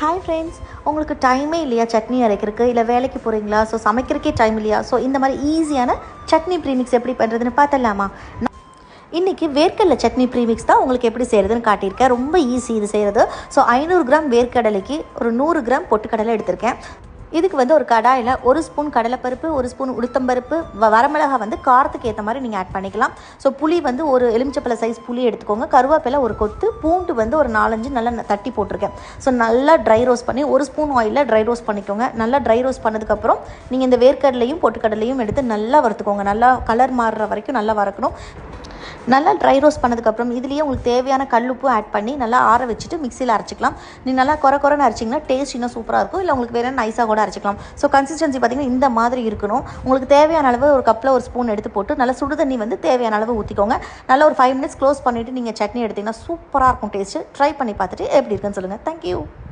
Hi friends, உங்களுக்கு டைமே இல்லையா சட்னி அரைக்கிறதுக்கு? இல்லை வேலைக்கு போகிறீங்களா? ஸோ சமைக்கிறதுக்கே டைம் இல்லையா? ஸோ இந்த மாதிரி ஈஸியான சட்னி ப்ரீமிக்ஸ் எப்படி பண்ணுறதுன்னு பார்த்துடலாமா? இன்றைக்கி வேர்க்கடலை சட்னி ப்ரீமிக்ஸ் தான் உங்களுக்கு எப்படி செய்கிறதுன்னு காட்டியிருக்கேன். ரொம்ப ஈஸி இது செய்கிறது. ஸோ 500 கிராம் வேர்க்கடலைக்கு ஒரு 100 கிராம் பொட்டுக்கடலை எடுத்திருக்கேன். இதுக்கு ஒரு கடாயில் 1 ஸ்பூன் கடலைப்பருப்பு, 1 ஸ்பூன் உளுத்தம்பருப்பு, வரமிளகா காரத்துக்கு ஏற்ற மாதிரி நீங்கள் ஆட் பண்ணிக்கலாம். ஸோ புளி ஒரு எலுமிச்சப்பழ சைஸ் புளி எடுத்துக்கோங்க. கருவேப்பிலை ஒரு கொத்து, பூண்டு ஒரு 4-5 நல்லா தட்டி போட்டிருக்கேன். ஸோ நல்லா ட்ரை ரோஸ்ட் பண்ணி 1 ஸ்பூன் ஆயிலில் ட்ரை ரோஸ்ட் பண்ணிக்கோங்க. நல்லா ட்ரை ரோஸ்ட் பண்ணதுக்கப்புறம் நீங்கள் இந்த வேர்க்கடலையும் பொட்டுக்கடலையும் எடுத்து நல்லா வறுத்துக்கோங்க. நல்லா கலர் மாறுற வரைக்கும் நல்லா வறுக்கணும். நல்லா ட்ரை ரோஸ்ட் பண்ணதுக்கப்புறம் இதுலேயே உங்களுக்கு தேவையான கல்லுப்பு ஆட் பண்ணி நல்லா ஆற வச்சுட்டு மிக்சியில் அரைச்சிக்கலாம். நீங்கள் நல்லா குறைன்னு அரைச்சிங்கன்னா டேஸ்ட் இன்னும் சூப்பராக இருக்கும். இல்லை உங்களுக்கு வேறு நைஸாக கூட அரைச்சிக்கலாம். ஸோ கன்சிஸ்டன்சி பார்த்திங்கன்னா இந்த மாதிரி இருக்கணும். உங்களுக்கு தேவையான அளவு ஒரு கப்பில் ஒரு ஸ்பூன் எடுத்து போட்டு நல்லா சுடு தண்ணி தேவையான அளவு ஊற்றிக்கோங்க. நல்லா ஒரு 5 மினிட்ஸ் க்ளோஸ் பண்ணிவிட்டு நீங்கள் சட்னி எடுத்திங்கன்னா சூப்பராக இருக்கும் டேஸ்ட்டு. ட்ரை பண்ணி பார்த்துட்டு எப்படி இருக்குன்னு சொல்லுங்கள். தேங்க்யூ.